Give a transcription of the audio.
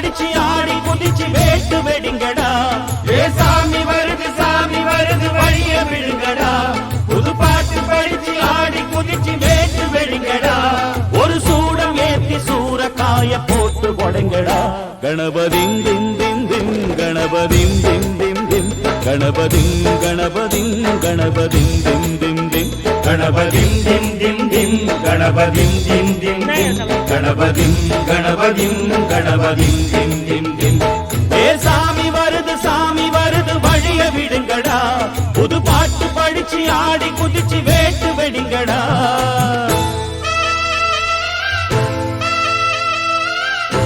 படிச்சு ஆடி குதிச்சு வேட்டு வெடிங்கடா. ஏ சாமி வருது வழிய விடுங்கடா. புது பாட்டு படிச்சு ஆடி குதிச்சு வேட்டு வெடிங்கடா. ஒரு சூடம் ஏத்தி சூறக்காய போட்டு கொடைங்கடா. கணபதிம் திம் திம் திம் கணபதிம் திம் திம் திம் கணபதிம் கணபதிம் கணபதிம் திம் திம் திம் கணபதிம் திம் திம் திம் கணபதிம் திம் திம் திம் கணபதிம் கணபதிம் கணபதிம் திம் திம் திம். ஏ சாமி வருது வழிய விடுங்கடா. புது பாட்டு படிச்சு ஆடி குதிச்சு வேட்டு வெடிங்கடா.